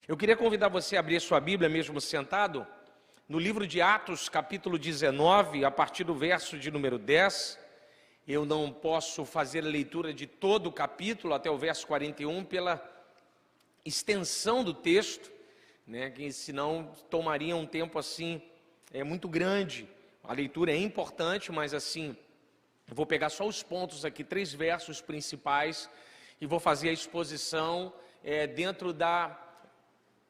Eu queria convidar você a abrir sua Bíblia, mesmo sentado, no livro de Atos, capítulo 19, a partir do verso de número 10. Eu não posso fazer a leitura de todo o capítulo, até o verso 41, pela extensão do texto, que senão tomaria um tempo assim, muito grande. A leitura é importante, mas assim, eu vou pegar só os pontos aqui, 3 versos principais, e vou fazer a exposição dentro da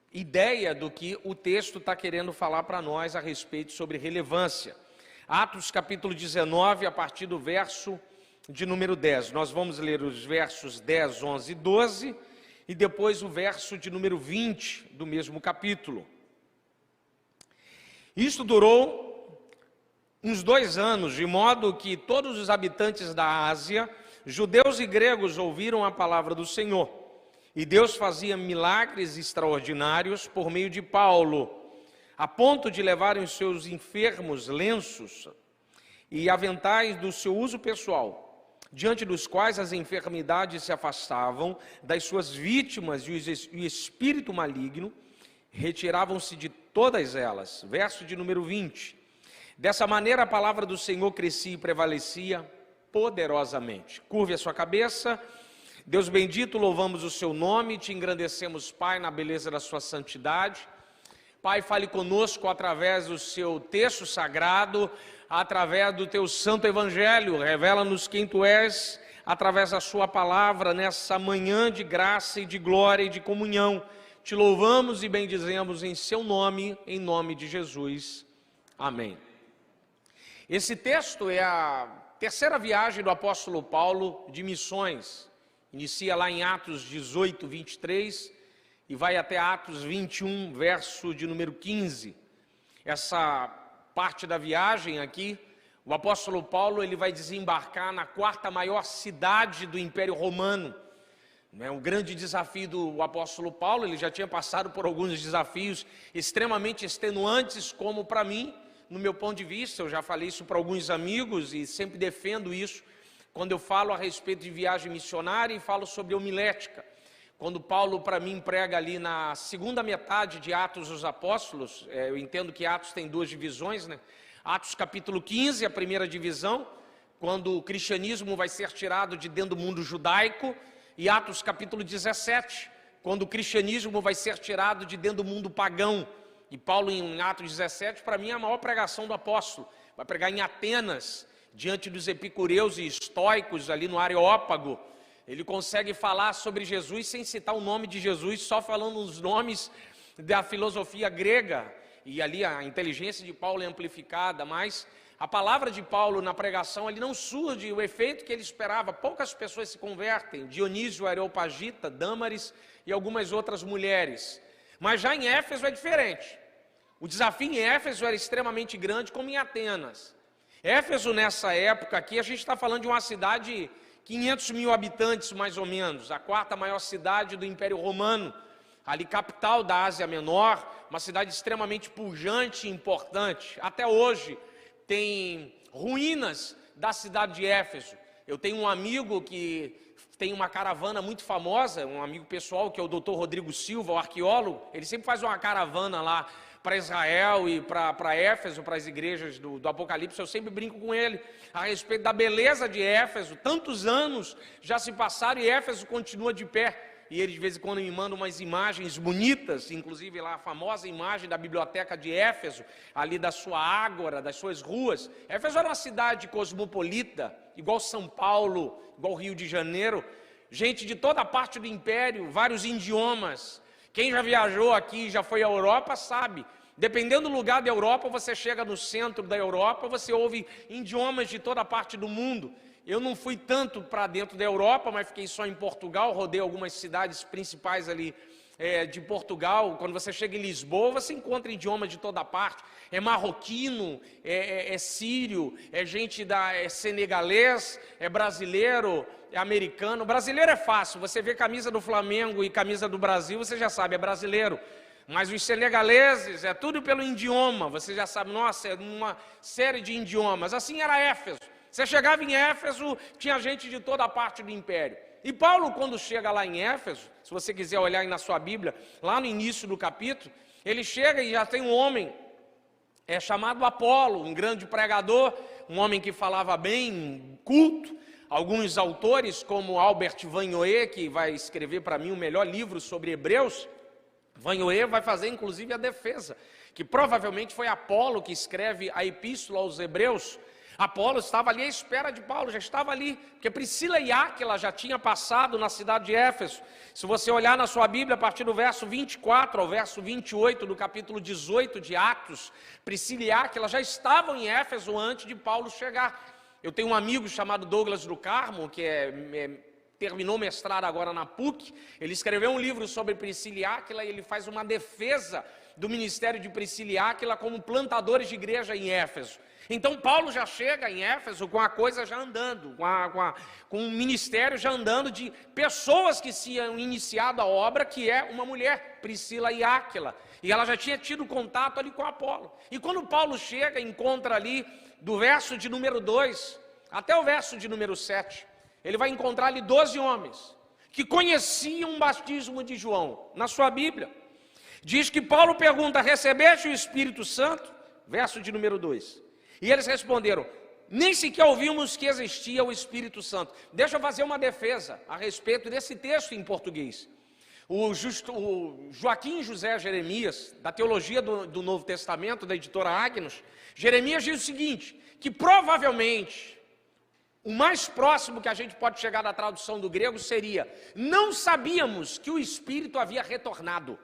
ideia do que o texto está querendo falar para nós a respeito sobre relevância. Atos capítulo 19, a partir do verso de número 10. Nós vamos ler os versos 10, 11 e 12, e depois o verso de número 20 do mesmo capítulo. Isto durou uns 2 anos, de modo que todos os habitantes da Ásia, judeus e gregos, ouviram a palavra do Senhor. E Deus fazia milagres extraordinários por meio de Paulo, a ponto de levarem os seus enfermos lenços e aventais do seu uso pessoal, diante dos quais as enfermidades se afastavam das suas vítimas e o espírito maligno retiravam-se de todas elas. Verso de número 20. Dessa maneira a palavra do Senhor crescia e prevalecia poderosamente. Curve a sua cabeça. Deus bendito, louvamos o seu nome, te engrandecemos, Pai, na beleza da sua santidade. Pai, fale conosco através do seu texto sagrado, através do teu santo evangelho. Revela-nos quem tu és, através da sua palavra, nessa manhã de graça e de glória e de comunhão. Te louvamos e bendizemos em seu nome, em nome de Jesus. Amém. Esse texto é a terceira viagem do apóstolo Paulo de missões. Inicia lá em Atos 18, 23 e vai até Atos 21, verso de número 15. Essa parte da viagem aqui, o apóstolo Paulo ele vai desembarcar na 4ª maior cidade do Império Romano. Um grande desafio do apóstolo Paulo, ele já tinha passado por alguns desafios extremamente extenuantes, como para mim, no meu ponto de vista, eu já falei isso para alguns amigos e sempre defendo isso, quando eu falo a respeito de viagem missionária e falo sobre homilética. Quando Paulo, para mim, prega ali na segunda metade de Atos dos Apóstolos, eu entendo que Atos tem 2 divisões, Atos capítulo 15, a primeira divisão, quando o cristianismo vai ser tirado de dentro do mundo judaico, e Atos capítulo 17, quando o cristianismo vai ser tirado de dentro do mundo pagão. E Paulo, em Atos 17, para mim, é a maior pregação do apóstolo. Vai pregar em Atenas, diante dos epicureus e estoicos ali no Areópago. Ele consegue falar sobre Jesus sem citar o nome de Jesus, só falando os nomes da filosofia grega. E ali a inteligência de Paulo é amplificada, mas a palavra de Paulo na pregação ali não surge o efeito que ele esperava. Poucas pessoas se convertem, Dionísio, Areopagita, Dâmaris e algumas outras mulheres. Mas já em Éfeso é diferente. O desafio em Éfeso era extremamente grande, como em Atenas. Éfeso, nessa época aqui, a gente está falando de uma cidade de 500 mil habitantes, mais ou menos, a 4ª maior cidade do Império Romano, ali capital da Ásia Menor, uma cidade extremamente pujante e importante. Até hoje tem ruínas da cidade de Éfeso. Eu tenho um amigo que tem uma caravana muito famosa, um amigo pessoal, que é o Dr. Rodrigo Silva, o arqueólogo. Ele sempre faz uma caravana lá para Israel e para Éfeso, para as igrejas do Apocalipse. Eu sempre brinco com ele a respeito da beleza de Éfeso. Tantos anos já se passaram e Éfeso continua de pé. E ele de vez em quando me manda umas imagens bonitas, inclusive lá a famosa imagem da biblioteca de Éfeso, ali da sua ágora, das suas ruas. Éfeso era uma cidade cosmopolita, igual São Paulo, igual Rio de Janeiro. Gente de toda parte do império, vários idiomas. Quem já viajou aqui, já foi à Europa, sabe. Dependendo do lugar da Europa, você chega no centro da Europa, você ouve idiomas de toda parte do mundo. Eu não fui tanto para dentro da Europa, mas fiquei só em Portugal, rodei algumas cidades principais ali de Portugal. Quando você chega em Lisboa, você encontra idiomas de toda parte. É marroquino, é sírio, é gente é senegalês, é brasileiro, é americano. Brasileiro é fácil, você vê camisa do Flamengo e camisa do Brasil, você já sabe, é brasileiro. Mas os senegaleses, é tudo pelo idioma, você já sabe, nossa, é uma série de idiomas. Assim era Éfeso. Você chegava em Éfeso, tinha gente de toda a parte do império. E Paulo, quando chega lá em Éfeso, se você quiser olhar aí na sua Bíblia, lá no início do capítulo, ele chega e já tem um homem chamado Apolo, um grande pregador, um homem que falava bem, culto. Alguns autores, como Albert Vanhoe, que vai escrever para mim o melhor livro sobre Hebreus, Vanhoe vai fazer inclusive a defesa, que provavelmente foi Apolo que escreve a epístola aos Hebreus. Apolo estava ali à espera de Paulo, já estava ali, porque Priscila e Áquila já tinham passado na cidade de Éfeso. Se você olhar na sua Bíblia, a partir do verso 24 ao verso 28 do capítulo 18 de Atos, Priscila e Áquila já estavam em Éfeso antes de Paulo chegar. Eu tenho um amigo chamado Douglas do Carmo, que terminou mestrado agora na PUC. Ele escreveu um livro sobre Priscila e Áquila e ele faz uma defesa do ministério de Priscila e Áquila como plantadores de igreja em Éfeso. Então Paulo já chega em Éfeso com a coisa já andando, com um ministério já andando de pessoas que se tinham iniciado a obra, que é uma mulher, Priscila e Áquila. E ela já tinha tido contato ali com Apolo. E quando Paulo chega, encontra ali, do verso de número 2 até o verso de número 7, ele vai encontrar ali 12 homens que conheciam o batismo de João. Na sua Bíblia, diz que Paulo pergunta: recebeste o Espírito Santo? Verso de número 2. E eles responderam: nem sequer ouvimos que existia o Espírito Santo. Deixa eu fazer uma defesa a respeito desse texto em português. O Joaquim José Jeremias, da Teologia do Novo Testamento, da editora Agnus, Jeremias diz o seguinte, que provavelmente o mais próximo que a gente pode chegar da tradução do grego seria: não sabíamos que o Espírito havia retornado.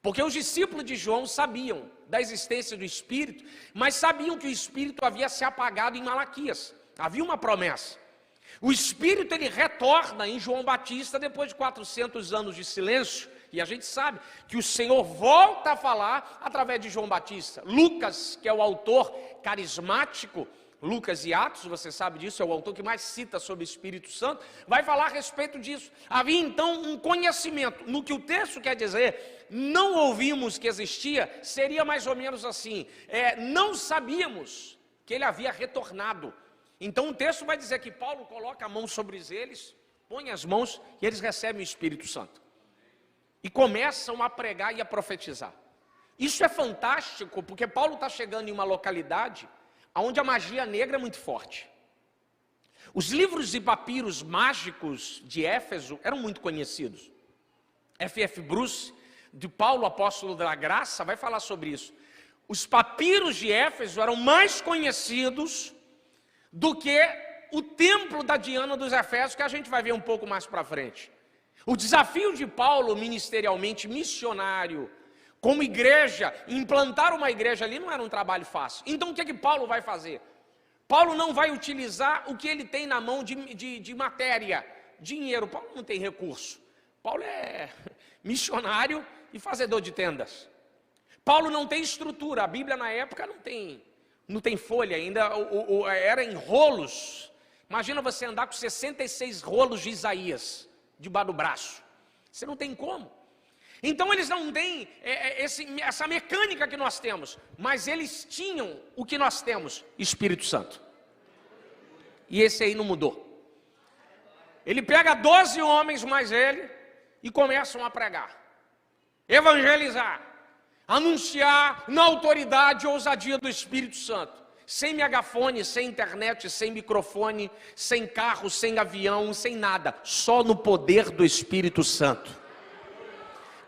Porque os discípulos de João sabiam da existência do Espírito, mas sabiam que o Espírito havia se apagado em Malaquias. Havia uma promessa. O Espírito ele retorna em João Batista depois de 400 anos de silêncio. E a gente sabe que o Senhor volta a falar através de João Batista. Lucas, que é o autor carismático, Lucas e Atos, você sabe disso, é o autor que mais cita sobre o Espírito Santo, vai falar a respeito disso. Havia então um conhecimento. No que o texto quer dizer, não ouvimos que existia, seria mais ou menos assim, não sabíamos que ele havia retornado. Então o texto vai dizer que Paulo coloca a mão sobre eles, põe as mãos e eles recebem o Espírito Santo. E começam a pregar e a profetizar. Isso é fantástico, porque Paulo está chegando em uma localidade onde a magia negra é muito forte. Os livros e papiros mágicos de Éfeso eram muito conhecidos. F.F. Bruce, de Paulo, apóstolo da graça, vai falar sobre isso. Os papiros de Éfeso eram mais conhecidos do que o templo da Diana dos Efésios, que a gente vai ver um pouco mais para frente. O desafio de Paulo, ministerialmente missionário, como igreja, implantar uma igreja ali não era um trabalho fácil. Então o que Paulo vai fazer? Paulo não vai utilizar o que ele tem na mão de matéria, dinheiro. Paulo não tem recurso. Paulo é missionário e fazedor de tendas. Paulo não tem estrutura. A Bíblia na época não tem folha ainda, era em rolos. Imagina você andar com 66 rolos de Isaías debaixo do braço. Você não tem como. Então eles não têm essa mecânica que nós temos, mas eles tinham o que nós temos, Espírito Santo. E esse aí não mudou. Ele pega 12 homens mais ele e começam a pregar, evangelizar, anunciar na autoridade e ousadia do Espírito Santo. Sem megafone, sem internet, sem microfone, sem carro, sem avião, sem nada. Só no poder do Espírito Santo.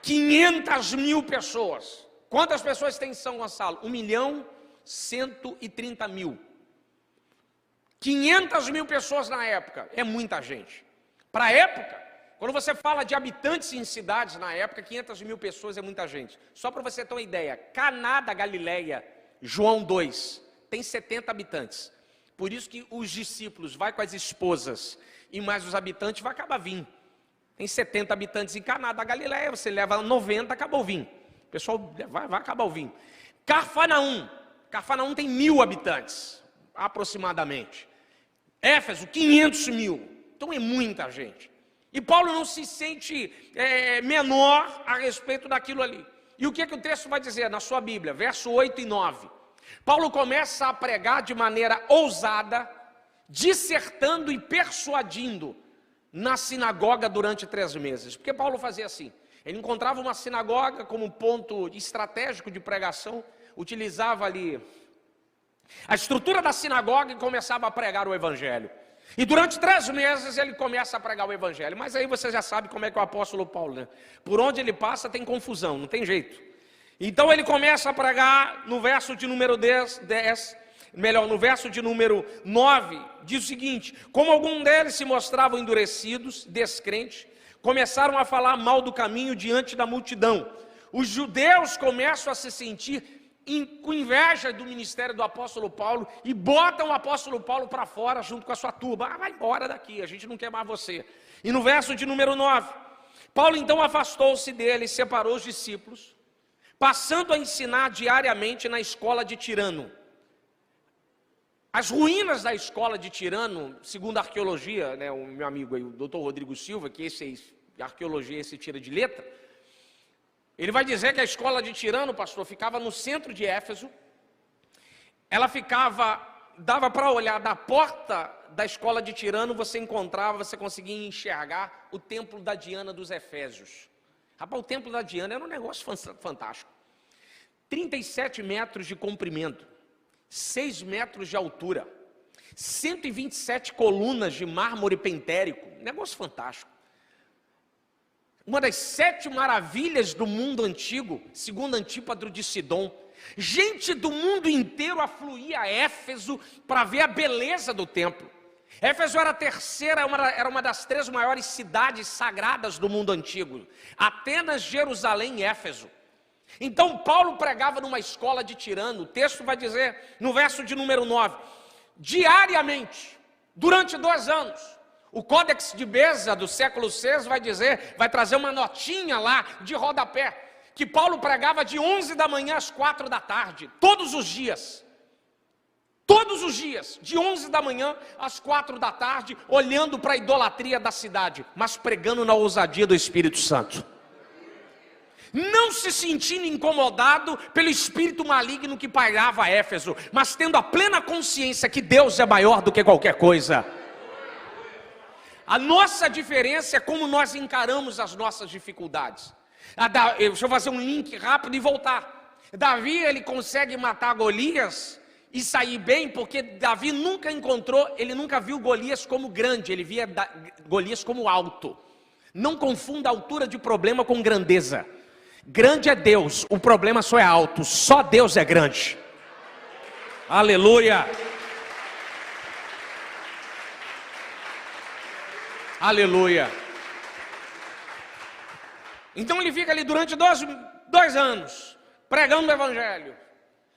500 mil pessoas. Quantas pessoas tem em São Gonçalo? 1.130.000. 500 mil pessoas na época. É muita gente. Para a época, quando você fala de habitantes em cidades na época, 500 mil pessoas é muita gente. Só para você ter uma ideia, Caná da Galileia, João 2, tem 70 habitantes. Por isso que os discípulos vai com as esposas e mais os habitantes vai acabar vindo. Tem 70 habitantes em Caná da Galileia, você leva 90, acabou o vinho. O pessoal vai acabar o vinho. Cafarnaum tem 1.000 habitantes, aproximadamente. Éfeso, 500 mil. Então é muita gente. E Paulo não se sente menor a respeito daquilo ali. E o que o texto vai dizer na sua Bíblia? Verso 8 e 9. Paulo começa a pregar de maneira ousada, dissertando e persuadindo na sinagoga durante 3 meses. Porque Paulo fazia assim, ele encontrava uma sinagoga como ponto estratégico de pregação, utilizava ali a estrutura da sinagoga e começava a pregar o evangelho. E durante 3 meses ele começa a pregar o evangelho. Mas aí você já sabe como é que o apóstolo Paulo, né? Por onde ele passa tem confusão, não tem jeito. Então ele começa a pregar no verso de número 10, no verso de número 9, diz o seguinte: como algum deles se mostravam endurecidos, descrentes, começaram a falar mal do caminho diante da multidão. Os judeus começam a se sentir com inveja do ministério do apóstolo Paulo e botam o apóstolo Paulo para fora junto com a sua turba. Vai embora daqui, a gente não quer mais você. E no verso de número 9, Paulo então afastou-se dele e separou os discípulos, passando a ensinar diariamente na escola de Tirano. As ruínas da escola de Tirano, segundo a arqueologia, né, o meu amigo aí, o doutor Rodrigo Silva, que a arqueologia esse tira de letra, ele vai dizer que a escola de Tirano, pastor, ficava no centro de Éfeso. Ela dava para olhar da porta da escola de Tirano, você conseguia enxergar o templo da Diana dos Efésios. Rapaz, o templo da Diana era um negócio fantástico. 37 metros de comprimento, 6 metros de altura, 127 colunas de mármore pentérico, negócio fantástico. Uma das 7 maravilhas do mundo antigo, segundo Antípatro de Sidom. Gente do mundo inteiro afluía a Éfeso para ver a beleza do templo. Éfeso era era uma das 3 maiores cidades sagradas do mundo antigo. Atenas, Jerusalém e Éfeso. Então Paulo pregava numa escola de Tirano. O texto vai dizer, no verso de número 9, diariamente, durante 2 anos. O Códex de Beza do século VI vai trazer uma notinha lá de rodapé, que Paulo pregava de 11 da manhã às 4 da tarde, todos os dias, de 11 da manhã às 4 da tarde, olhando para a idolatria da cidade, mas pregando na ousadia do Espírito Santo. Não se sentindo incomodado pelo espírito maligno que pairava Éfeso, mas tendo a plena consciência que Deus é maior do que qualquer coisa. A nossa diferença é como nós encaramos as nossas dificuldades. Deixa eu fazer um link rápido e voltar. Davi, ele consegue matar Golias e sair bem, porque Davi nunca viu Golias como grande, ele via Golias como alto. Não confunda a altura de problema com grandeza. Grande é Deus, o problema só é alto, só Deus é grande. Aleluia. Aleluia. Então ele fica ali durante 2 anos, pregando o evangelho,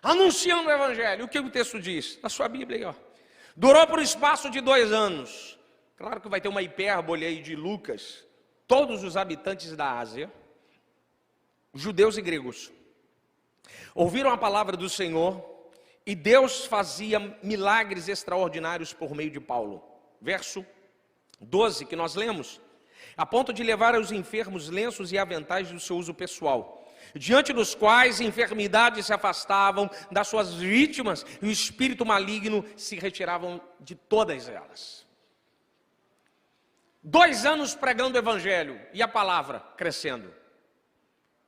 anunciando o evangelho. O que o texto diz? Na sua Bíblia aí, ó. Durou por um espaço de 2 anos. Claro que vai ter uma hipérbole aí de Lucas. Todos os habitantes da Ásia, judeus e gregos, ouviram a palavra do Senhor e Deus fazia milagres extraordinários por meio de Paulo. Verso 12 que nós lemos, a ponto de levar aos enfermos lenços e aventais do seu uso pessoal, diante dos quais enfermidades se afastavam das suas vítimas e o espírito maligno se retiravam de todas elas. 2 anos pregando o evangelho e a palavra crescendo,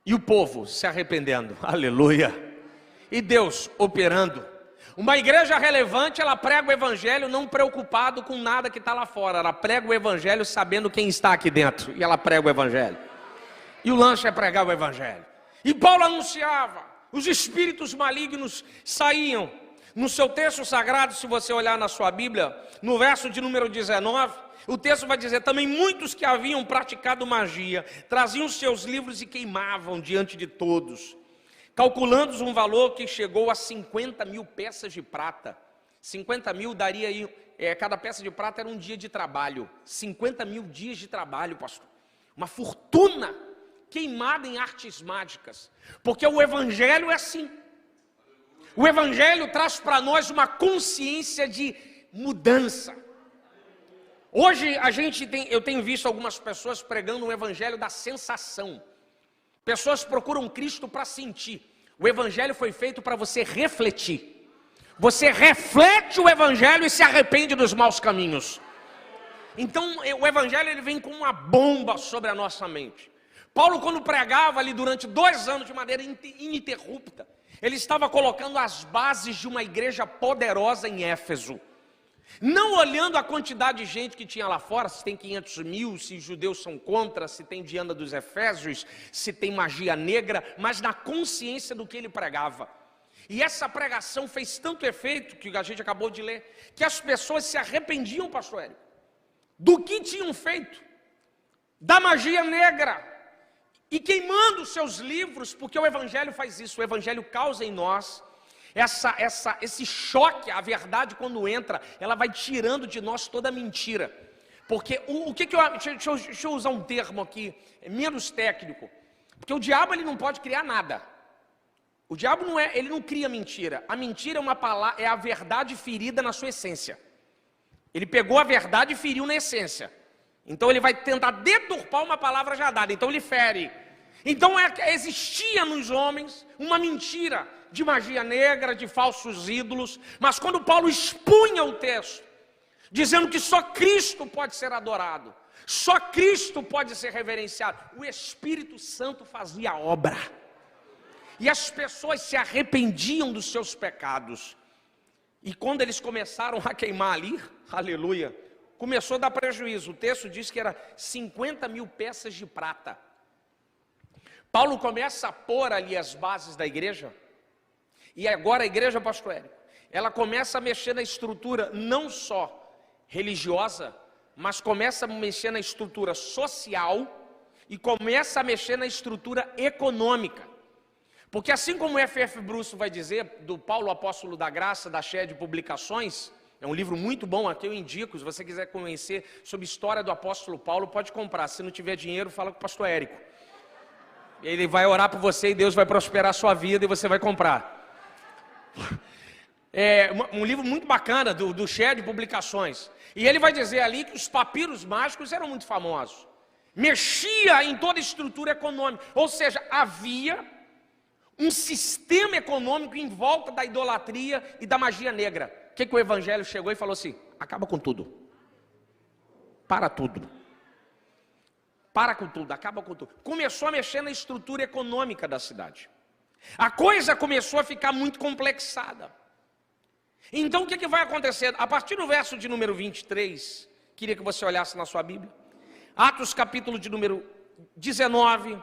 e o povo se arrependendo, aleluia, e Deus operando. Uma igreja relevante, ela prega o evangelho não preocupado com nada que está lá fora. Ela prega o evangelho sabendo quem está aqui dentro. E ela prega o evangelho. E o lanche é pregar o evangelho. E Paulo anunciava. Os espíritos malignos saíam. No seu texto sagrado, se você olhar na sua Bíblia, no verso de número 19, o texto vai dizer, também muitos que haviam praticado magia, traziam os seus livros e queimavam diante de todos, calculando um valor que chegou a 50.000 peças de prata. 50.000 daria aí, cada peça de prata era um dia de trabalho. 50.000 dias de trabalho, pastor. Uma fortuna queimada em artes mágicas. Porque o evangelho é assim. O evangelho traz para nós uma consciência de mudança. Hoje eu tenho visto algumas pessoas pregando o evangelho da sensação. Pessoas procuram Cristo para sentir. O evangelho foi feito para você refletir. Você reflete o evangelho e se arrepende dos maus caminhos. Então o evangelho ele vem como uma bomba sobre a nossa mente. Paulo, quando pregava ali durante 2 anos de maneira ininterrupta, ele estava colocando as bases de uma igreja poderosa em Éfeso. Não olhando a quantidade de gente que tinha lá fora, se tem 500 mil, se os judeus são contra, se tem Diana dos Efésios, se tem magia negra, mas na consciência do que ele pregava. E essa pregação fez tanto efeito, que a gente acabou de ler, que as pessoas se arrependiam, pastor Érico, do que tinham feito, da magia negra, e queimando seus livros, porque o evangelho faz isso, o evangelho causa em nós esse choque. A verdade, quando entra, ela vai tirando de nós toda a mentira. Porque deixa eu usar um termo aqui, menos técnico. Porque o diabo ele não pode criar nada. O diabo ele não cria mentira. A mentira é uma palavra, é a verdade ferida na sua essência. Ele pegou a verdade e feriu na essência. Então ele vai tentar deturpar uma palavra já dada. Então ele fere. Então existia nos homens uma mentira de magia negra, de falsos ídolos, mas quando Paulo expunha o texto, dizendo que só Cristo pode ser adorado, só Cristo pode ser reverenciado, o Espírito Santo fazia a obra, e as pessoas se arrependiam dos seus pecados, e quando eles começaram a queimar ali, aleluia, começou a dar prejuízo. O texto diz que era 50 mil peças de prata. Paulo começa a pôr ali as bases da igreja, e agora a igreja, pastor Érico, ela começa a mexer na estrutura não só religiosa, mas começa a mexer na estrutura social e começa a mexer na estrutura econômica. Porque assim como o F.F. Bruce vai dizer, do Paulo Apóstolo da Graça, da Cheia de Publicações, é um livro muito bom, aqui eu indico, se você quiser conhecer sobre a história do apóstolo Paulo, pode comprar. Se não tiver dinheiro, fala com o pastor Érico. Ele vai orar por você e Deus vai prosperar a sua vida e você vai comprar. É um livro muito bacana do Cheia de Publicações. E ele vai dizer ali que os papiros mágicos eram muito famosos. Mexia em toda a estrutura econômica. Ou seja, havia um sistema econômico em volta da idolatria e da magia negra. O que o evangelho chegou e falou assim: acaba com tudo. Para tudo. Para com tudo, acaba com tudo. Começou a mexer na estrutura econômica da cidade. A coisa começou a ficar muito complexada. Então o que vai acontecer? A partir do verso de número 23, queria que você olhasse na sua Bíblia. Atos capítulo de número 19,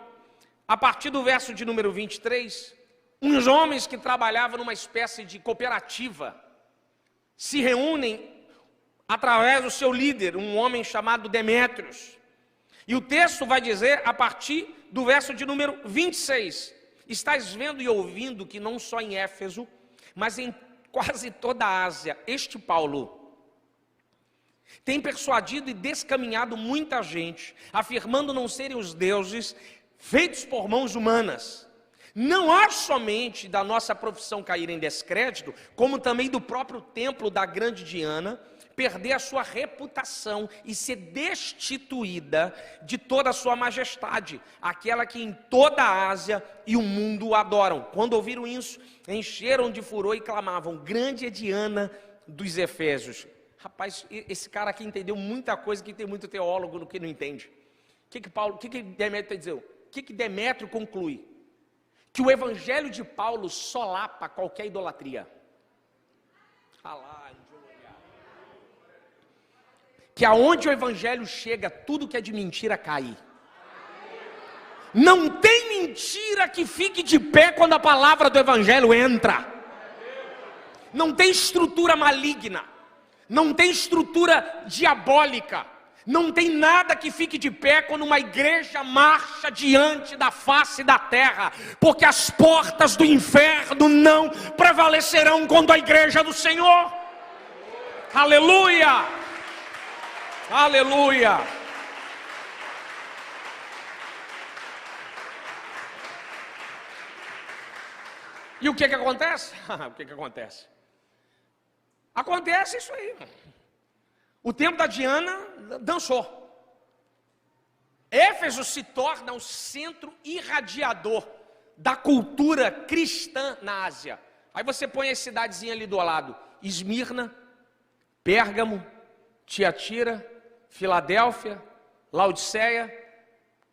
a partir do verso de número 23, uns homens que trabalhavam numa espécie de cooperativa, se reúnem através do seu líder, um homem chamado Demétrios. E o texto vai dizer, a partir do verso de número 26, estás vendo e ouvindo que não só em Éfeso, mas em quase toda a Ásia, este Paulo tem persuadido e descaminhado muita gente, afirmando não serem os deuses feitos por mãos humanas. Não há somente da nossa profissão cair em descrédito, como também do próprio templo da grande Diana, perder a sua reputação e ser destituída de toda a sua majestade, aquela que em toda a Ásia e o mundo adoram. Quando ouviram isso, encheram de furor e clamavam: grande é Diana dos Efésios. Rapaz, esse cara aqui entendeu muita coisa que tem muito teólogo no que não entende. O que Demétrio dizer? O que Demétrio conclui? Que o evangelho de Paulo solapa qualquer idolatria. Que aonde o evangelho chega, tudo que é de mentira cai. Não tem mentira que fique de pé quando a palavra do evangelho entra. Não tem estrutura maligna, não tem estrutura diabólica, não tem nada que fique de pé quando uma igreja marcha diante da face da terra, porque as portas do inferno não prevalecerão contra a igreja do Senhor. Aleluia! Aleluia! E o que acontece? O que acontece? Acontece isso aí. O templo da Diana dançou. Éfeso se torna o centro irradiador da cultura cristã na Ásia. Aí você põe as cidadezinhas ali do lado: Esmirna, Pérgamo, Tiatira, Filadélfia, Laodiceia.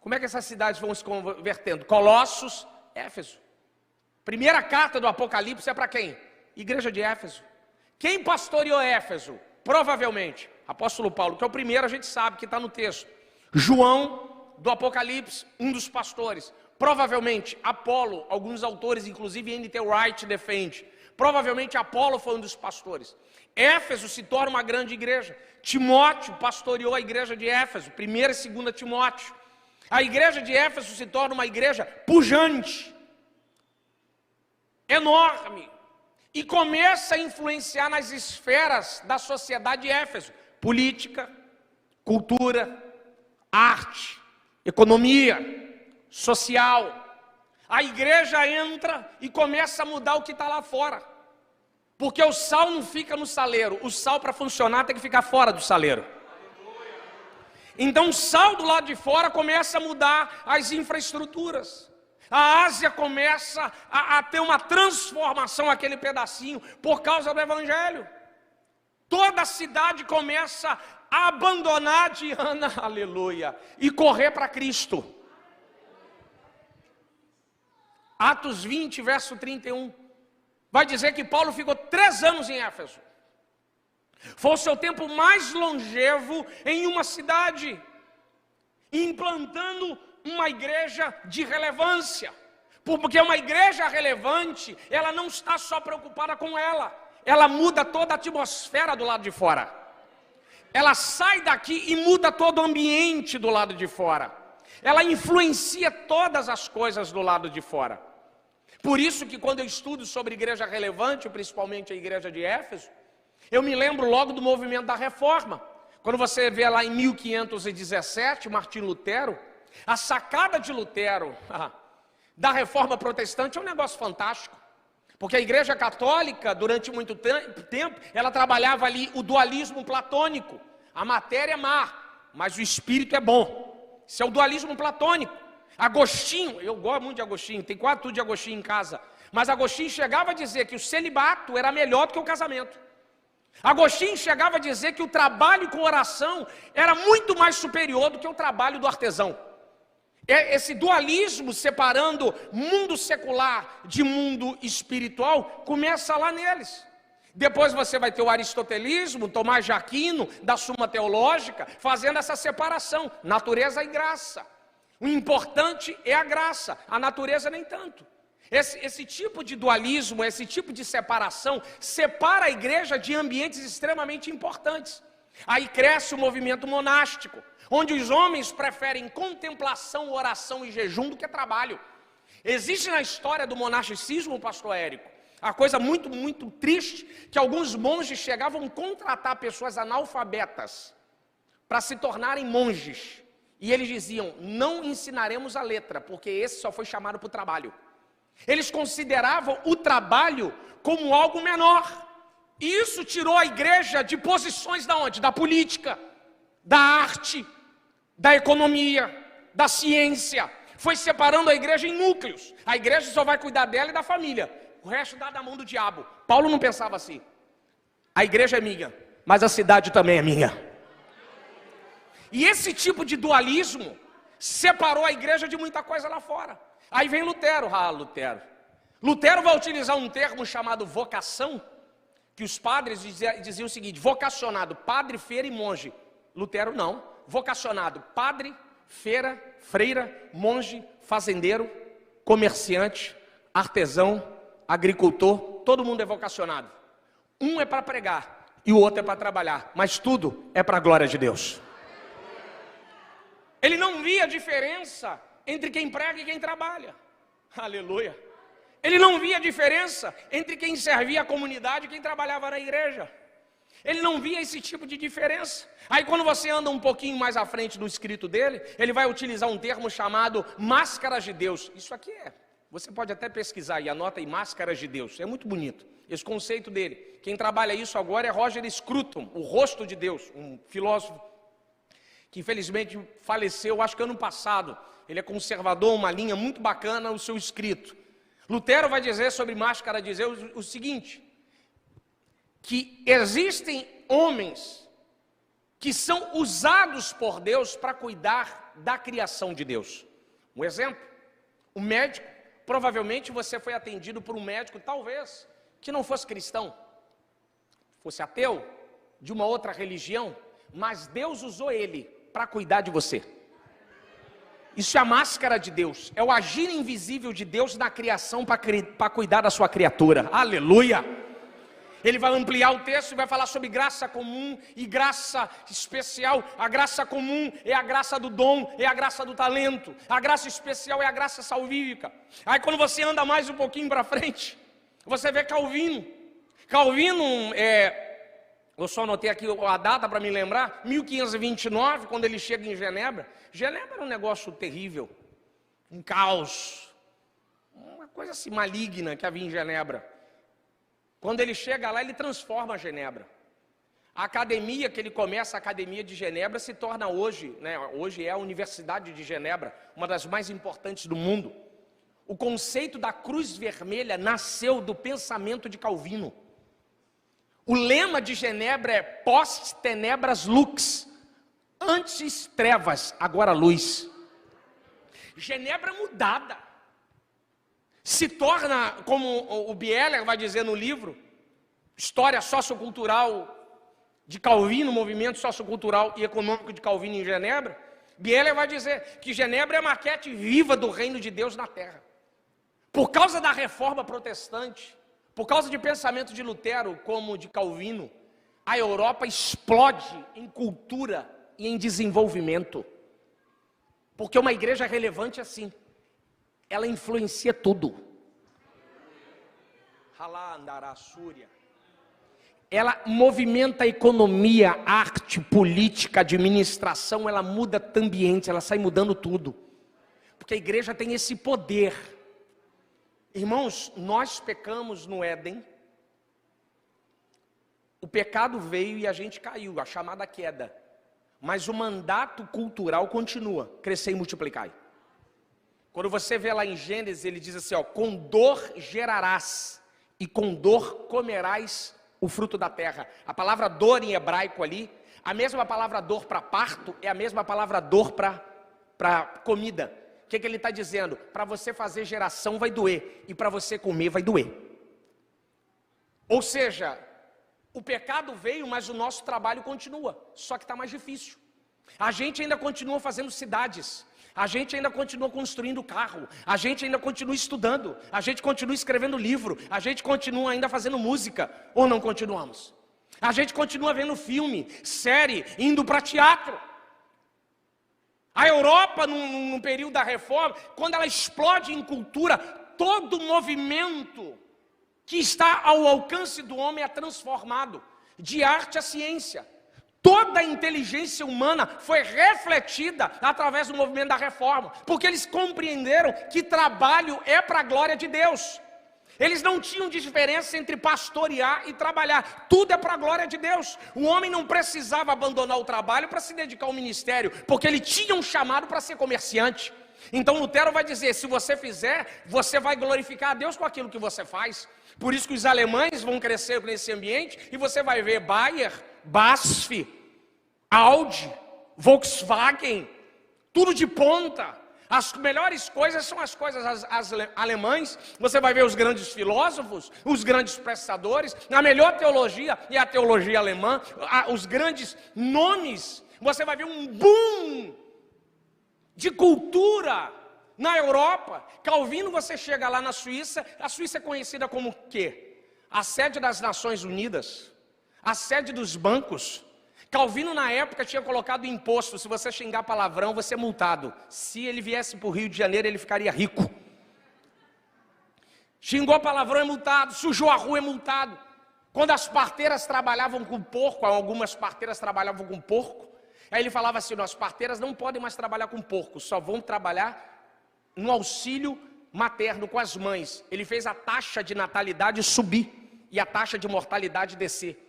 Como é que essas cidades vão se convertendo? Colossos, Éfeso. Primeira carta do Apocalipse é para quem? Igreja de Éfeso. Quem pastoreou Éfeso? Provavelmente, apóstolo Paulo, que é o primeiro, a gente sabe que está no texto. João, do Apocalipse, um dos pastores. Provavelmente, Apolo, alguns autores, inclusive N.T. Wright defende. Provavelmente, Apolo foi um dos pastores. Éfeso se torna uma grande igreja. Timóteo pastoreou a igreja de Éfeso, 1ª e 2ª Timóteo. A igreja de Éfeso se torna uma igreja pujante, enorme, e começa a influenciar nas esferas da sociedade de Éfeso: política, cultura, arte, economia, social. A igreja entra e começa a mudar o que está lá fora, porque o sal não fica no saleiro, o sal para funcionar tem que ficar fora do saleiro. Então o sal do lado de fora começa a mudar as infraestruturas. A Ásia começa a ter uma transformação, aquele pedacinho, por causa do Evangelho. Toda a cidade começa a abandonar Diana, aleluia, e correr para Cristo. Atos 20, verso 31, vai dizer que Paulo ficou 3 anos em Éfeso. Foi o seu tempo mais longevo em uma cidade, implantando uma igreja de relevância. Porque uma igreja relevante, ela não está só preocupada com ela muda toda a atmosfera do lado de fora. Ela sai daqui e muda todo o ambiente do lado de fora. Ela influencia todas as coisas do lado de fora. Por isso que quando eu estudo sobre igreja relevante, principalmente a igreja de Éfeso, eu me lembro logo do movimento da Reforma. Quando você vê lá em 1517, Martinho Lutero, a sacada de Lutero da Reforma Protestante é um negócio fantástico. Porque a igreja católica, durante muito tempo, ela trabalhava ali o dualismo platônico. A matéria é má, mas o espírito é bom. Isso é o dualismo platônico. Agostinho, eu gosto muito de Agostinho, tem quase tudo de Agostinho em casa. Mas Agostinho chegava a dizer que o celibato era melhor do que o casamento. Agostinho chegava a dizer que o trabalho com oração era muito mais superior do que o trabalho do artesão. Esse dualismo separando mundo secular de mundo espiritual começa lá neles. Depois você vai ter o aristotelismo, Tomás de Aquino, da Suma Teológica, fazendo essa separação, natureza e graça. O importante é a graça, a natureza nem tanto. Esse tipo de dualismo, esse tipo de separação, separa a igreja de ambientes extremamente importantes. Aí cresce o movimento monástico, onde os homens preferem contemplação, oração e jejum do que trabalho. Existe na história do monasticismo, pastor Érico, a coisa muito, muito triste, que alguns monges chegavam a contratar pessoas analfabetas para se tornarem monges. E eles diziam, não ensinaremos a letra, porque esse só foi chamado para o trabalho. Eles consideravam o trabalho como algo menor. E isso tirou a igreja de posições da onde? Da política, da arte, da economia, da ciência. Foi separando a igreja em núcleos. A igreja só vai cuidar dela e da família. O resto dá na mão do diabo. Paulo não pensava assim. A igreja é minha, mas a cidade também é minha. E esse tipo de dualismo separou a igreja de muita coisa lá fora. Aí vem Lutero. Lutero vai utilizar um termo chamado vocação, que os padres diziam o seguinte, vocacionado, padre, feira e monge. Lutero não, vocacionado, padre, feira, freira, monge, fazendeiro, comerciante, artesão, agricultor, todo mundo é vocacionado. Um é para pregar e o outro é para trabalhar, mas tudo é para a glória de Deus. Ele não via diferença entre quem prega e quem trabalha. Aleluia. Ele não via diferença entre quem servia a comunidade e quem trabalhava na igreja. Ele não via esse tipo de diferença. Aí quando você anda um pouquinho mais à frente do escrito dele, ele vai utilizar um termo chamado máscaras de Deus. Isso aqui você pode até pesquisar e anota aí, máscaras de Deus. É muito bonito, esse conceito dele. Quem trabalha isso agora é Roger Scruton, o rosto de Deus, um filósofo que infelizmente faleceu, acho que ano passado. Ele é conservador, uma linha muito bacana, o seu escrito. Lutero vai dizer sobre máscara de Deus o seguinte, que existem homens que são usados por Deus para cuidar da criação de Deus. Um exemplo, o médico, provavelmente você foi atendido por um médico, talvez, que não fosse cristão, fosse ateu, de uma outra religião, mas Deus usou ele para cuidar de você. Isso é a máscara de Deus, é o agir invisível de Deus na criação para cuidar da sua criatura. Aleluia! Ele vai ampliar o texto e vai falar sobre graça comum e graça especial. A graça comum é a graça do dom, é a graça do talento. A graça especial é a graça salvífica. Aí quando você anda mais um pouquinho para frente, você vê Calvino. Calvino, eu só anotei aqui a data para me lembrar, 1529, quando ele chega em Genebra. Genebra era um negócio terrível, um caos, uma coisa assim maligna que havia em Genebra. Quando ele chega lá, ele transforma Genebra. A academia que ele começa, a Academia de Genebra, se torna hoje, hoje é a Universidade de Genebra, uma das mais importantes do mundo. O conceito da cruz vermelha nasceu do pensamento de Calvino. O lema de Genebra é post tenebras lux, antes trevas, agora luz. Genebra mudada. Se torna, como o Bieler vai dizer no livro, História Sociocultural de Calvino, Movimento Sociocultural e Econômico de Calvino em Genebra, Bieler vai dizer que Genebra é a maquete viva do reino de Deus na terra. Por causa da reforma protestante, por causa de pensamento de Lutero como de Calvino, a Europa explode em cultura e em desenvolvimento. Porque uma igreja relevante é assim, ela influencia tudo. Ela movimenta a economia, arte, política, administração, ela muda ambiente, ela sai mudando tudo. Porque a igreja tem esse poder. Irmãos, nós pecamos no Éden. O pecado veio e a gente caiu, a chamada queda. Mas o mandato cultural continua, crescer e multiplicar. Quando você vê lá em Gênesis, ele diz assim, com dor gerarás e com dor comerás o fruto da terra. A palavra dor em hebraico ali, a mesma palavra dor para parto, é a mesma palavra dor para comida. O que ele está dizendo? Para você fazer geração vai doer, e para você comer vai doer. Ou seja, o pecado veio, mas o nosso trabalho continua, só que está mais difícil. A gente ainda continua fazendo cidades, a gente ainda continua construindo carro, a gente ainda continua estudando, a gente continua escrevendo livro, a gente continua ainda fazendo música, ou não continuamos? A gente continua vendo filme, série, indo para teatro. A Europa, num período da reforma, quando ela explode em cultura, todo movimento que está ao alcance do homem é transformado, de arte à ciência. Toda a inteligência humana foi refletida através do movimento da reforma, porque eles compreenderam que trabalho é para a glória de Deus. Eles não tinham diferença entre pastorear e trabalhar, tudo é para a glória de Deus. O homem não precisava abandonar o trabalho para se dedicar ao ministério, porque ele tinha um chamado para ser comerciante. Então Lutero vai dizer, se você fizer, você vai glorificar a Deus com aquilo que você faz. Por isso que os alemães vão crescer nesse ambiente, e você vai ver Bayer, BASF, Audi, Volkswagen, tudo de ponta. As melhores coisas são as coisas alemães. Você vai ver os grandes filósofos, os grandes pensadores, a melhor teologia é a teologia alemã, os grandes nomes. Você vai ver um boom de cultura na Europa. Calvino, você chega lá na Suíça, a Suíça é conhecida como o quê? A sede das Nações Unidas, a sede dos bancos. Calvino na época tinha colocado imposto, se você xingar palavrão, você é multado. Se ele viesse para o Rio de Janeiro, ele ficaria rico. Xingou palavrão é multado, sujou a rua é multado. Quando as parteiras trabalhavam com porco, algumas parteiras trabalhavam com porco, aí ele falava assim, as parteiras não podem mais trabalhar com porco, só vão trabalhar no auxílio materno com as mães. Ele fez a taxa de natalidade subir e a taxa de mortalidade descer.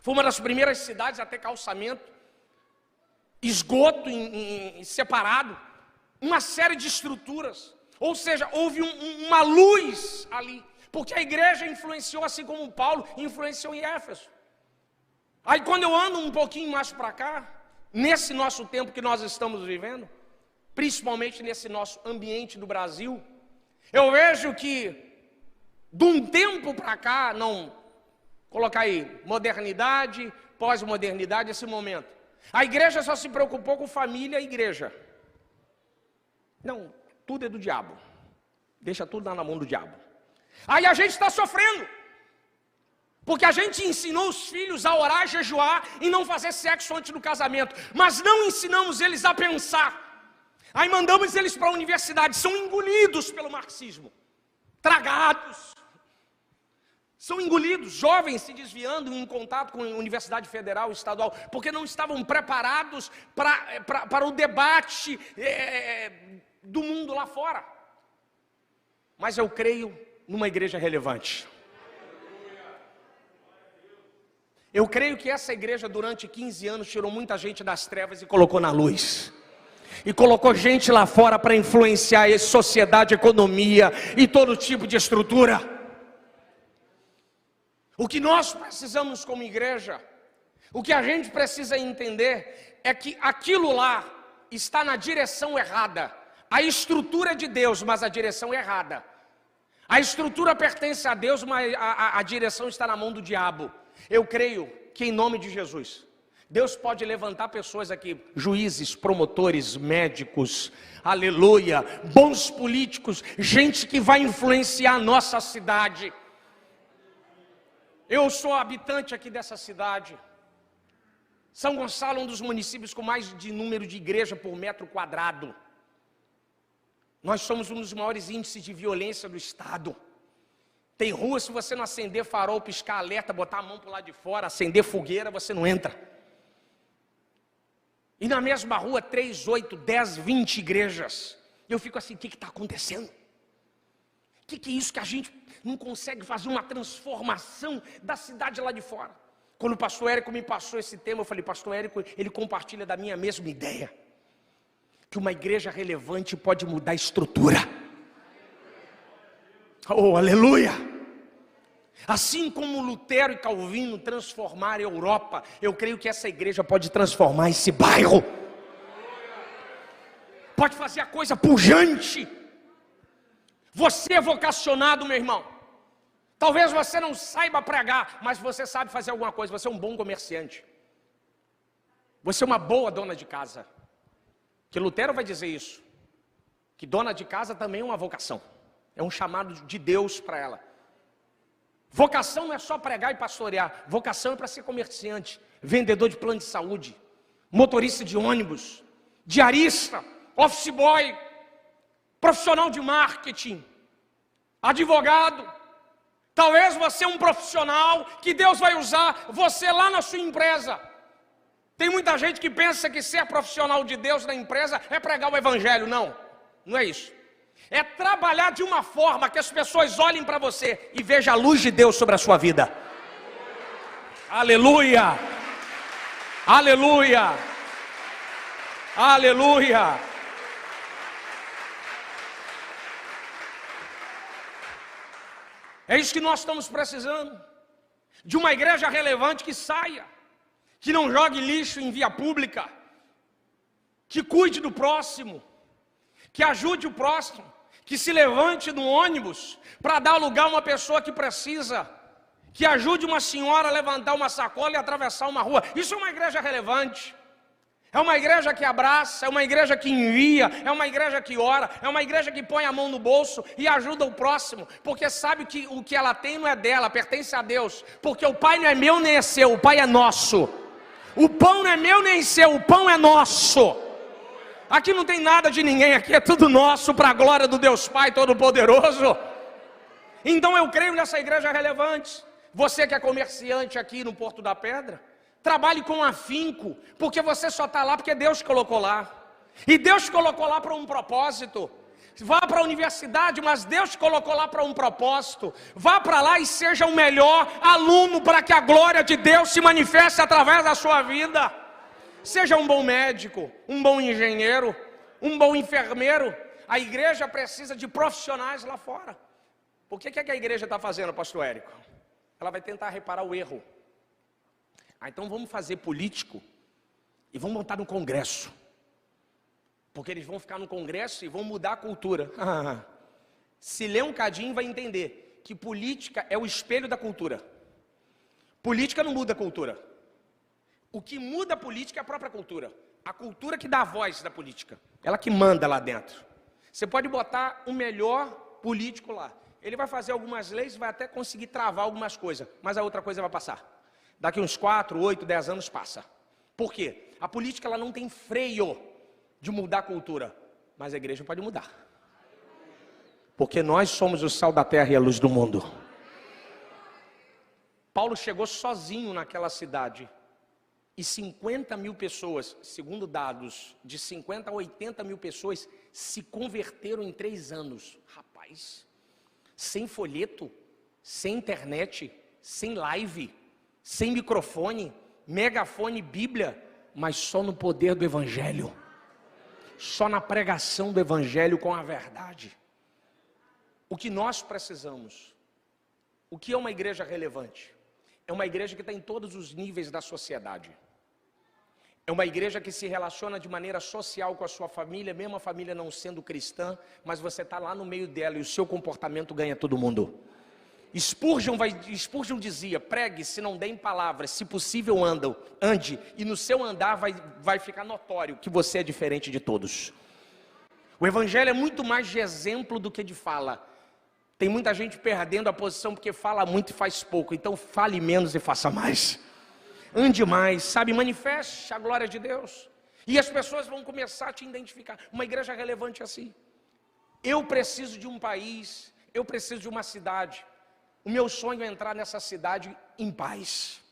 Foi uma das primeiras cidades a ter calçamento, esgoto separado, uma série de estruturas. Ou seja, houve uma luz ali, porque a igreja influenciou, assim como Paulo influenciou em Éfeso. Aí quando eu ando um pouquinho mais para cá, nesse nosso tempo que nós estamos vivendo, principalmente nesse nosso ambiente do Brasil, eu vejo que de um tempo para cá, não colocar aí modernidade, pós-modernidade, esse momento, a igreja só se preocupou com família e igreja. Não, tudo é do diabo. Deixa tudo lá na mão do diabo. Aí a gente está sofrendo, porque a gente ensinou os filhos a orar, jejuar e não fazer sexo antes do casamento, mas não ensinamos eles a pensar. Aí mandamos eles para a universidade, são engolidos pelo marxismo, tragados, são engolidos, jovens se desviando em contato com a universidade federal, estadual, porque não estavam preparados para o debate do mundo lá fora. Mas eu creio numa igreja relevante. Eu creio que essa igreja durante 15 anos tirou muita gente das trevas e colocou na luz. E colocou gente lá fora para influenciar a sociedade, economia e todo tipo de estrutura. O que nós precisamos como igreja, o que a gente precisa entender é que aquilo lá está na direção errada. A estrutura é de Deus, mas a direção é errada. A estrutura pertence a Deus, mas a direção está na mão do diabo. Eu creio que em nome de Jesus, Deus pode levantar pessoas aqui, juízes, promotores, médicos, aleluia, bons políticos, gente que vai influenciar a nossa cidade. Eu sou habitante aqui dessa cidade. São Gonçalo é um dos municípios com mais de número de igreja por metro quadrado. Nós somos um dos maiores índices de violência do estado. Tem rua, se você não acender farol, piscar alerta, botar a mão para o lado de fora, acender fogueira, você não entra. E na mesma rua, 3, 8, 10, 20 igrejas. Eu fico assim, o que está acontecendo? O que é isso que a gente não consegue fazer uma transformação da cidade lá de fora? Quando o pastor Érico me passou esse tema, eu falei, pastor Érico, ele compartilha da minha mesma ideia. Que uma igreja relevante pode mudar a estrutura. Oh, aleluia! Assim como Lutero e Calvino transformaram a Europa, eu creio que essa igreja pode transformar esse bairro. Pode fazer a coisa pujante. Você é vocacionado, meu irmão. Talvez você não saiba pregar, mas você sabe fazer alguma coisa. Você é um bom comerciante. Você é uma boa dona de casa. Que Lutero vai dizer isso. Que dona de casa também é uma vocação. É um chamado de Deus para ela. Vocação não é só pregar e pastorear. Vocação é para ser comerciante, vendedor de plano de saúde, motorista de ônibus, diarista, office boy, profissional de marketing, advogado. Talvez você é um profissional que Deus vai usar você lá na sua empresa. Tem muita gente que pensa que ser profissional de Deus na empresa é pregar o evangelho. Não, não é isso. É trabalhar de uma forma que as pessoas olhem para você e vejam a luz de Deus sobre a sua vida. Aleluia! Aleluia! Aleluia! É isso que nós estamos precisando. De uma igreja relevante que saia, que não jogue lixo em via pública, que cuide do próximo, que ajude o próximo, que se levante no ônibus para dar lugar a uma pessoa que precisa, que ajude uma senhora a levantar uma sacola e atravessar uma rua. Isso é uma igreja relevante. É uma igreja que abraça, é uma igreja que envia, é uma igreja que ora, é uma igreja que põe a mão no bolso e ajuda o próximo, porque sabe que o que ela tem não é dela, pertence a Deus, porque o Pai não é meu nem é seu, o Pai é nosso. O pão não é meu nem seu, o pão é nosso. Aqui não tem nada de ninguém, aqui é tudo nosso, para a glória do Deus Pai Todo-Poderoso. Então eu creio nessa igreja relevante. Você que é comerciante aqui no Porto da Pedra, trabalhe com afinco, porque você só está lá porque Deus te colocou lá. E Deus te colocou lá para um propósito. Vá para a universidade, mas Deus te colocou lá para um propósito. Vá para lá e seja o melhor aluno para que a glória de Deus se manifeste através da sua vida. Seja um bom médico, um bom engenheiro, um bom enfermeiro. A igreja precisa de profissionais lá fora. O que é que a igreja está fazendo, pastor Érico? Ela vai tentar reparar o erro. Então vamos fazer político e vamos montar no Congresso. Porque eles vão ficar no Congresso e vão mudar a cultura. Se ler um cadinho vai entender que política é o espelho da cultura. Política não muda a cultura. O que muda a política é a própria cultura. A cultura que dá a voz da política. Ela que manda lá dentro. Você pode botar o melhor político lá. Ele vai fazer algumas leis, vai até conseguir travar algumas coisas. Mas a outra coisa vai passar. Daqui uns 4, 8, 10 anos passa. Por quê? A política ela não tem freio de mudar a cultura. Mas a igreja pode mudar. Porque nós somos o sal da terra e a luz do mundo. Paulo chegou sozinho naquela cidade. E 50 mil pessoas, segundo dados, de 50 a 80 mil pessoas se converteram em 3 anos. Rapaz, sem folheto, sem internet, sem live, sem microfone, megafone, Bíblia, mas só no poder do Evangelho. Só na pregação do Evangelho com a verdade. O que nós precisamos? O que é uma igreja relevante? É uma igreja que está em todos os níveis da sociedade. É uma igreja que se relaciona de maneira social com a sua família, mesmo a família não sendo cristã, mas você está lá no meio dela e o seu comportamento ganha todo mundo. Spurgeon dizia, pregue se não deem palavras, se possível ande, e no seu andar vai ficar notório que você é diferente de todos. O Evangelho é muito mais de exemplo do que de fala. Tem muita gente perdendo a posição porque fala muito e faz pouco, então fale menos e faça mais. Ande mais, sabe, manifeste a glória de Deus. E as pessoas vão começar a te identificar. Uma igreja relevante é assim. Eu preciso de um país, eu preciso de uma cidade. O meu sonho é entrar nessa cidade em paz.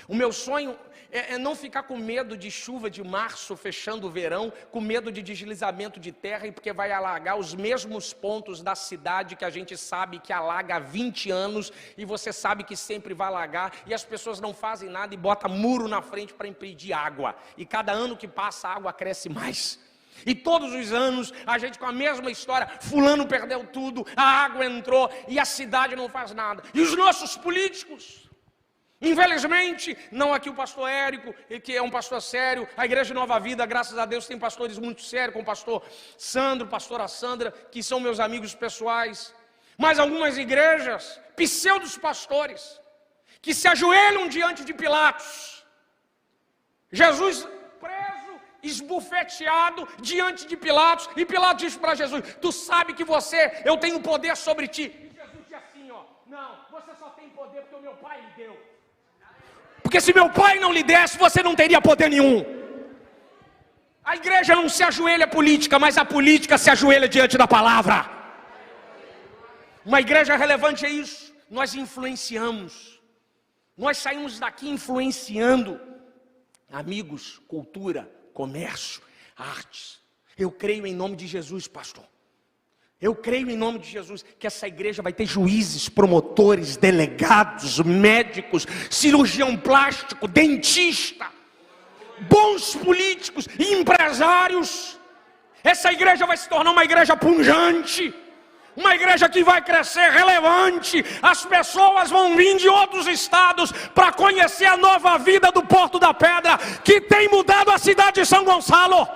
O meu sonho é não ficar com medo de chuva de março, fechando o verão, com medo de deslizamento de terra, e porque vai alagar os mesmos pontos da cidade que a gente sabe que alaga há 20 anos, e você sabe que sempre vai alagar, e as pessoas não fazem nada e botam muro na frente para impedir água, e cada ano que passa a água cresce mais. E todos os anos, a gente com a mesma história, fulano perdeu tudo, a água entrou, e a cidade não faz nada. E os nossos políticos? Infelizmente, não aqui o pastor Érico, que é um pastor sério, a igreja de Nova Vida, graças a Deus, tem pastores muito sérios, como o pastor Sandro, pastora Sandra, que são meus amigos pessoais. Mas algumas igrejas, pseudos pastores, que se ajoelham diante de Pilatos. Jesus preso, esbufeteado diante de Pilatos, e Pilatos diz para Jesus, tu sabe que eu tenho poder sobre ti. E Jesus diz assim, não, você só tem poder porque o meu pai lhe deu. Porque se meu pai não lhe desse, você não teria poder nenhum. A igreja não se ajoelha à política, mas a política se ajoelha diante da palavra. Uma igreja relevante é isso. Nós influenciamos. Nós saímos daqui influenciando amigos, cultura, comércio, artes. Eu creio em nome de Jesus, pastor. Eu creio em nome de Jesus que essa igreja vai ter juízes, promotores, delegados, médicos, cirurgião plástico, dentista, bons políticos, empresários. Essa igreja vai se tornar uma igreja pujante, uma igreja que vai crescer relevante. As pessoas vão vir de outros estados para conhecer a nova vida do Porto da Pedra, que tem mudado a cidade de São Gonçalo.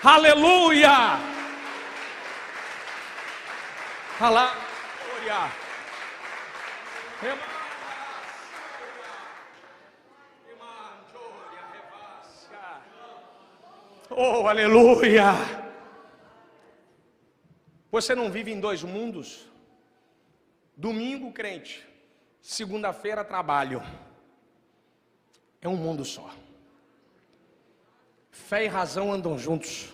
Aleluia! Aleluia! Oh, aleluia! Você não vive em 2 mundos? Domingo, crente. Segunda-feira, trabalho. É um mundo só. Fé e razão andam juntos.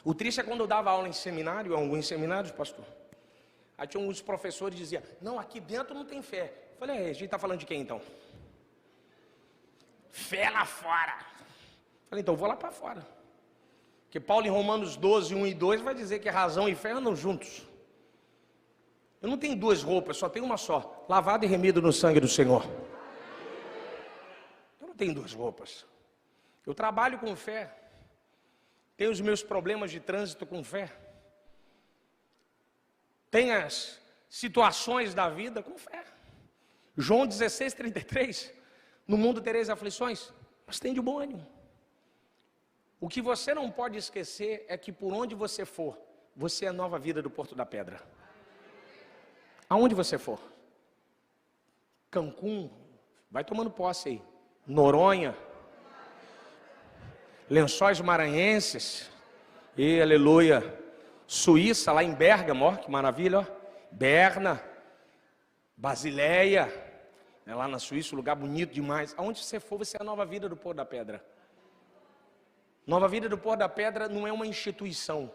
O triste é quando eu dava aula em seminário, alguns seminários, pastor. Aí tinha uns professores que diziam, não, aqui dentro não tem fé. Eu falei, a gente está falando de quem então? Fé lá fora. Eu falei, então eu vou lá para fora. Porque Paulo em Romanos 12, 1 e 2 vai dizer que razão e fé andam juntos. Eu não tenho 2 roupas, só tenho uma só. Lavado e remido no sangue do Senhor. Eu não tenho 2 roupas. Eu trabalho com fé. Tenho os meus problemas de trânsito com fé. Tenho as situações da vida com fé. João 16:33, no mundo tereis aflições, mas tem de bom ânimo. O que você não pode esquecer é que por onde você for, você é a nova vida do Porto da Pedra. Aonde você for. Cancún, vai tomando posse aí. Noronha, Lençóis Maranhenses, e aleluia. Suíça, lá em Bérgamo, ó, que maravilha, ó. Berna, Basileia, né, lá na Suíça, um lugar bonito demais. Aonde você for, você é a nova vida do Porto da Pedra. Nova Vida do Porto da Pedra não é uma instituição,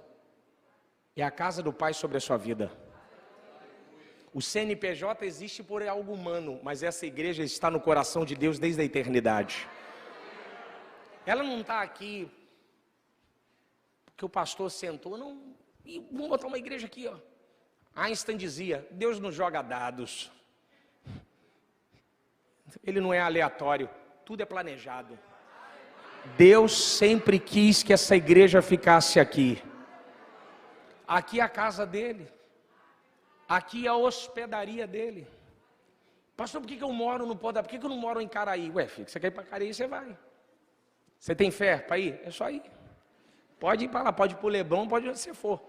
é a casa do Pai sobre a sua vida. O CNPJ existe por algo humano, mas essa igreja está no coração de Deus desde a eternidade. Ela não está aqui porque o pastor sentou, não, e vamos botar uma igreja aqui, ó. Einstein dizia, Deus não joga dados. Ele não é aleatório, tudo é planejado. Deus sempre quis que essa igreja ficasse aqui. Aqui é a casa dele. Aqui é a hospedaria dele. Pastor, por que eu moro no Porto da Pedra? Por que eu não moro em Caraí? Ué, filho, você quer ir para Caraí, você vai. Você tem fé para ir? É só ir. Pode ir para lá, pode ir para o Leblon, pode ir onde você for.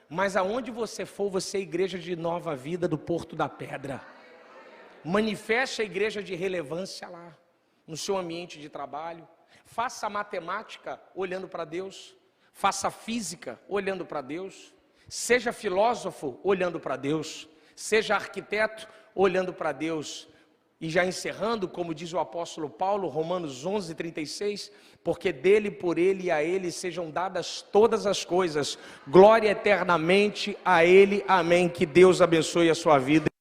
Mas aonde você for, você é a igreja de nova vida do Porto da Pedra. Manifeste a igreja de relevância lá, no seu ambiente de trabalho. Faça matemática olhando para Deus. Faça física olhando para Deus. Seja filósofo olhando para Deus. Seja arquiteto olhando para Deus. E já encerrando, como diz o apóstolo Paulo, Romanos 11:36, porque dele, por ele e a ele sejam dadas todas as coisas, glória eternamente a ele, amém. Que Deus abençoe a sua vida.